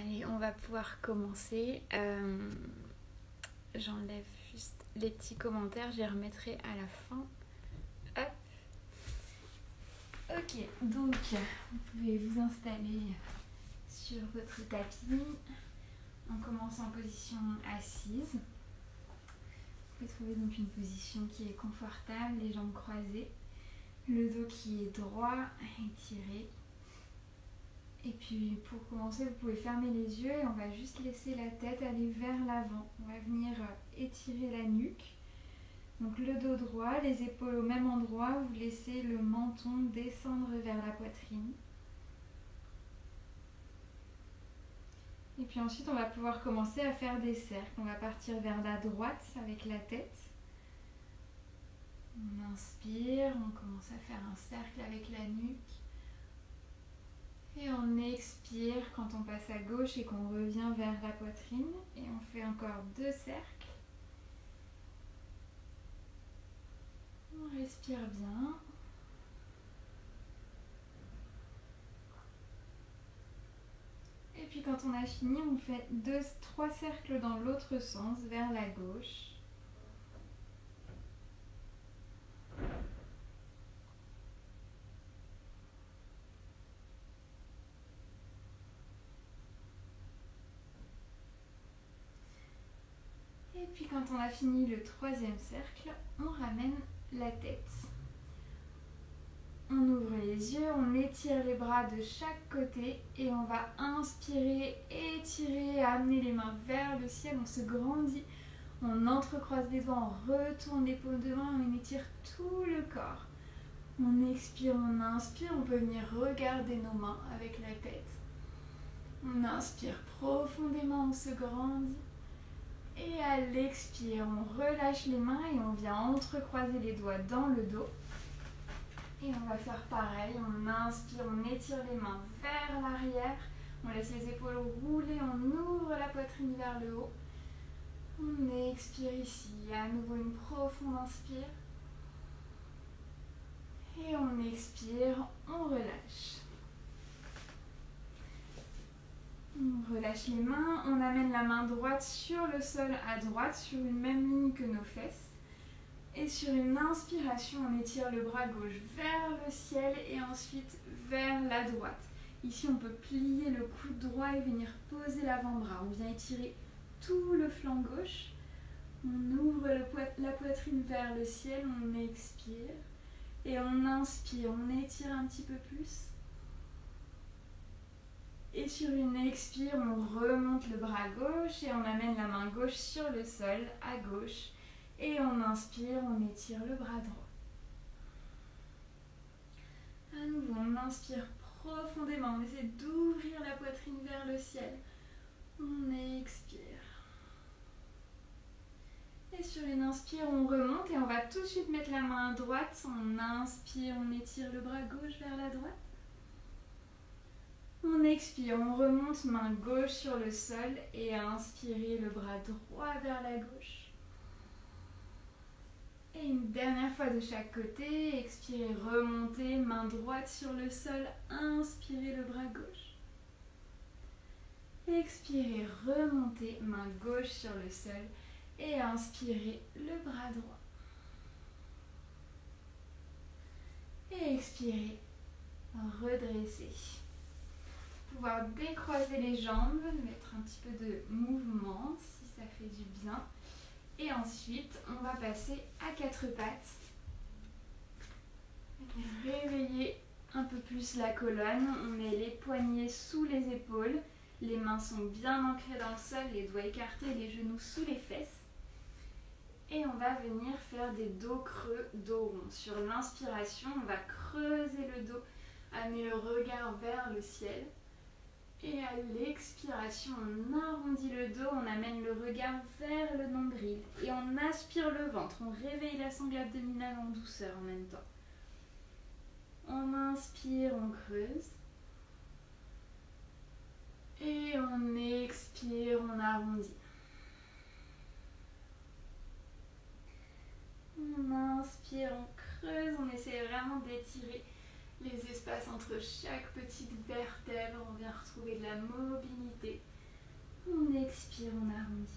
Allez, on va pouvoir commencer. J'enlève juste les petits commentaires, je les remettrai à la fin. Hop. Ok, donc vous pouvez vous installer sur votre tapis. On commence en position assise. Vous pouvez trouver donc une position qui est confortable, les jambes croisées, le dos qui est droit, étiré. Et puis pour commencer, vous pouvez fermer les yeux et on va juste laisser la tête aller vers l'avant. On va venir étirer la nuque. Donc le dos droit, les épaules au même endroit, vous laissez le menton descendre vers la poitrine. Et puis ensuite, on va pouvoir commencer à faire des cercles. On va partir vers la droite avec la tête. On inspire, on commence à faire un cercle avec la nuque. Et on expire quand on passe à gauche et qu'on revient vers la poitrine. Et on fait encore 2 cercles. On respire bien. Et puis quand on a fini, on fait 3 cercles dans l'autre sens, vers la gauche. Et puis quand on a fini le 3e cercle, on ramène la tête. On ouvre les yeux, on étire les bras de chaque côté et on va inspirer, étirer, amener les mains vers le ciel, on se grandit, on entrecroise les doigts, on retourne les paumes de main, on étire tout le corps. On expire, on inspire, on peut venir regarder nos mains avec la tête. On inspire profondément, on se grandit. Et à l'expire, on relâche les mains et on vient entrecroiser les doigts dans le dos. Et on va faire pareil, on inspire, on étire les mains vers l'arrière. On laisse les épaules rouler, on ouvre la poitrine vers le haut. On expire ici, à nouveau une profonde inspire. Et on expire, on relâche. On relâche les mains, on amène la main droite sur le sol à droite, sur une même ligne que nos fesses. Et sur une inspiration, on étire le bras gauche vers le ciel et ensuite vers la droite. Ici, on peut plier le coude droit et venir poser l'avant-bras. On vient étirer tout le flanc gauche. On ouvre la poitrine vers le ciel, on expire. Et on inspire, on étire un petit peu plus. Et sur une expire, on remonte le bras gauche et on amène la main gauche sur le sol, à gauche. Et on inspire, on étire le bras droit. À nouveau, on inspire profondément, on essaie d'ouvrir la poitrine vers le ciel. On expire. Et sur une inspire, on remonte et on va tout de suite mettre la main à droite. On inspire, on étire le bras gauche vers la droite. On expire, on remonte main gauche sur le sol et inspirez le bras droit vers la gauche. Et une dernière fois de chaque côté, expirez, remontez, main droite sur le sol, inspirez le bras gauche. Expirez, remontez, main gauche sur le sol et inspirez le bras droit. Et expirez, redressez. Pouvoir décroiser les jambes, mettre un petit peu de mouvement si ça fait du bien. Et ensuite, on va passer à 4 pattes. Réveillez un peu plus la colonne. On met les poignets sous les épaules. Les mains sont bien ancrées dans le sol, les doigts écartés, les genoux sous les fesses. Et on va venir faire des dos creux, dos rond. Sur l'inspiration, on va creuser le dos, amener le regard vers le ciel. Et à l'expiration, on arrondit le dos, on amène le regard vers le nombril. Et on aspire le ventre, on réveille la sangle abdominale en douceur en même temps. On inspire, on creuse. Et on expire, on arrondit. On inspire, on creuse, on essaie vraiment d'étirer les espaces entre chaque petite vertèbre. On vient retrouver de la mobilité. On expire, on arrondit.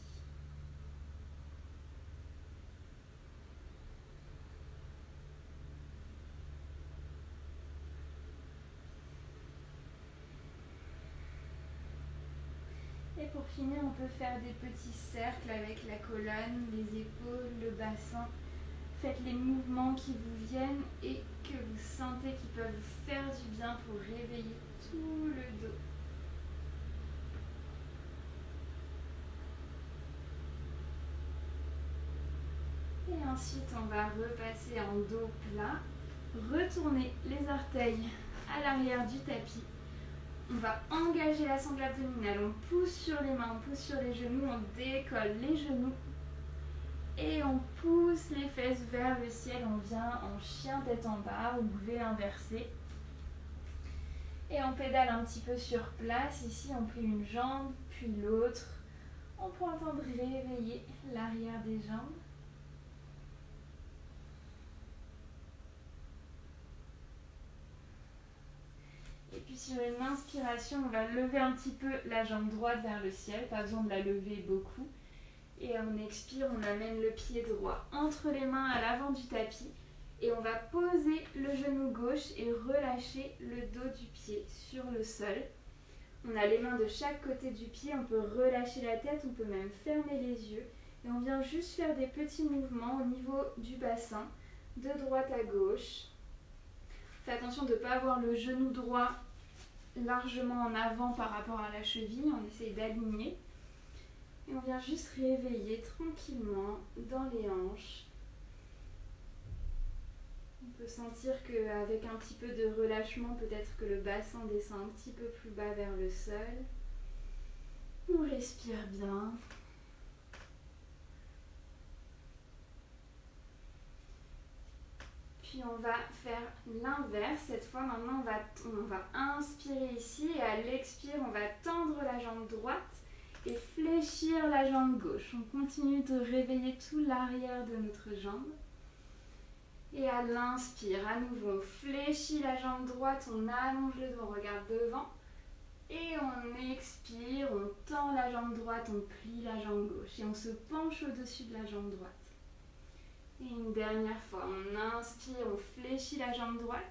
Et pour finir, on peut faire des petits cercles avec la colonne, les épaules, le bassin. Faites les mouvements qui vous viennent et que vous sentez qui peuvent vous faire du bien pour réveiller tout le dos. Et ensuite, on va repasser en dos plat. Retourner les orteils à l'arrière du tapis. On va engager la sangle abdominale. On pousse sur les mains, on pousse sur les genoux, on décolle les genoux. Et on pousse les fesses vers le ciel. On vient en chien tête en bas. Vous pouvez inverser. Et on pédale un petit peu sur place. Ici, on plie une jambe, puis l'autre. On prend le temps de réveiller l'arrière des jambes. Et puis sur une inspiration, on va lever un petit peu la jambe droite vers le ciel. Pas besoin de la lever beaucoup. Et on expire, on amène le pied droit entre les mains à l'avant du tapis. Et on va poser le genou gauche et relâcher le dos du pied sur le sol. On a les mains de chaque côté du pied, on peut relâcher la tête, on peut même fermer les yeux. Et on vient juste faire des petits mouvements au niveau du bassin, de droite à gauche. Faites attention de ne pas avoir le genou droit largement en avant par rapport à la cheville, on essaye d'aligner. Et on vient juste réveiller tranquillement dans les hanches. On peut sentir qu'avec un petit peu de relâchement, peut-être que le bassin descend un petit peu plus bas vers le sol. On respire bien. Puis on va faire l'inverse. Cette fois, maintenant, on va inspirer ici et à l'expire, on va tendre la jambe droite et fléchir la jambe gauche. On continue de réveiller tout l'arrière de notre jambe. Et à l'inspire, à nouveau, on fléchit la jambe droite, on allonge le dos, on regarde devant. Et on expire, on tend la jambe droite, on plie la jambe gauche et on se penche au-dessus de la jambe droite. Et une dernière fois, on inspire, on fléchit la jambe droite.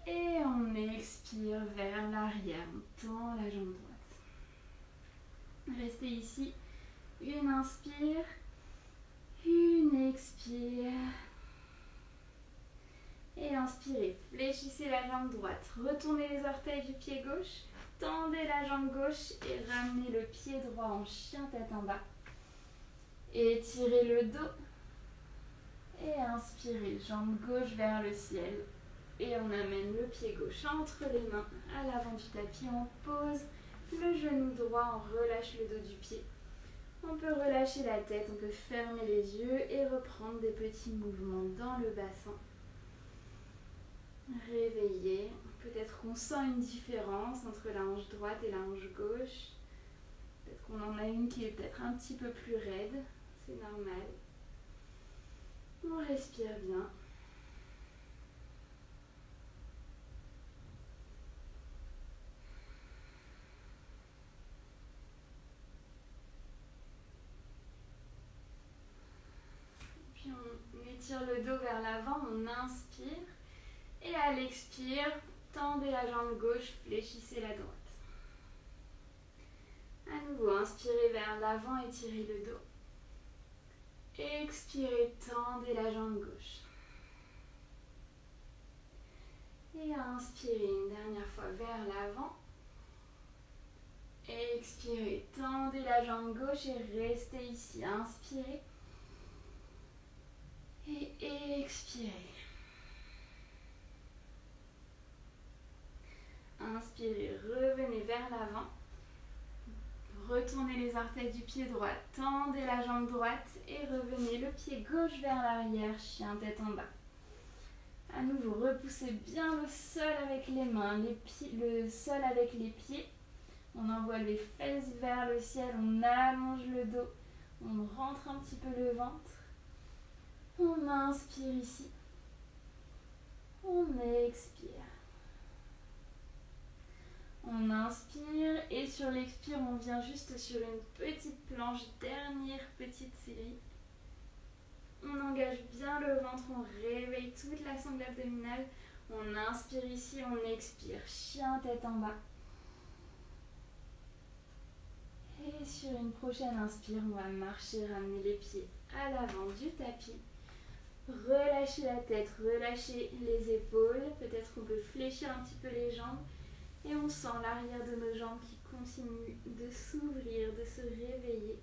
Et on expire vers l'arrière, on tend la jambe droite. Restez ici. Une inspire, une expire. Et inspirez, fléchissez la jambe droite. Retournez les orteils du pied gauche. Tendez la jambe gauche et ramenez le pied droit en chien tête en bas. Étirez le dos. Et inspirez, jambe gauche vers le ciel. Et on amène le pied gauche entre les mains à l'avant du tapis. On pose le genou droit, on relâche le dos du pied. On peut relâcher la tête, on peut fermer les yeux et reprendre des petits mouvements dans le bassin. Réveiller. Peut-être qu'on sent une différence entre la hanche droite et la hanche gauche. Peut-être qu'on en a une qui est peut-être un petit peu plus raide. C'est normal. On respire bien. Puis on étire le dos vers l'avant, on inspire. Et à l'expire, tendez la jambe gauche, fléchissez la droite. À nouveau, inspirez vers l'avant, étirez le dos. Expirez, tendez la jambe gauche. Et inspirez une dernière fois vers l'avant. Expirez, tendez la jambe gauche et restez ici. Inspirez. Et expirez. Inspirez, revenez vers l'avant. Retournez les orteils du pied droit, tendez la jambe droite et revenez le pied gauche vers l'arrière, chien tête en bas. À nouveau, repoussez bien le sol avec les mains, le sol avec les pieds. On envoie les fesses vers le ciel, on allonge le dos, on rentre un petit peu le ventre. On inspire ici. On expire. On inspire et sur l'expire, on vient juste sur une petite planche, dernière petite série. On engage bien le ventre, on réveille toute la sangle abdominale. On inspire ici, on expire. Chien tête en bas. Et sur une prochaine inspire, on va marcher, ramener les pieds à l'avant du tapis. Relâchez la tête, relâchez les épaules. Peut-être qu'on peut fléchir un petit peu les jambes. Et on sent l'arrière de nos jambes qui continue de s'ouvrir, de se réveiller.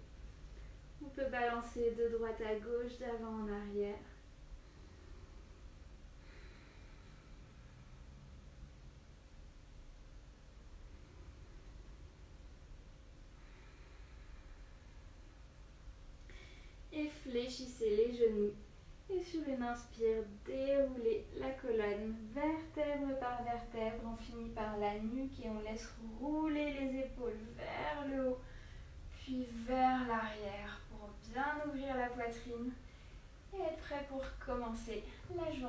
On peut balancer de droite à gauche, d'avant en arrière. Et fléchissez les genoux. Et sur une inspire, déroulez la colonne vertèbre par vertèbre. On finit par la nuque et on laisse rouler les épaules vers le haut, puis vers l'arrière pour bien ouvrir la poitrine et être prêt pour commencer la journée.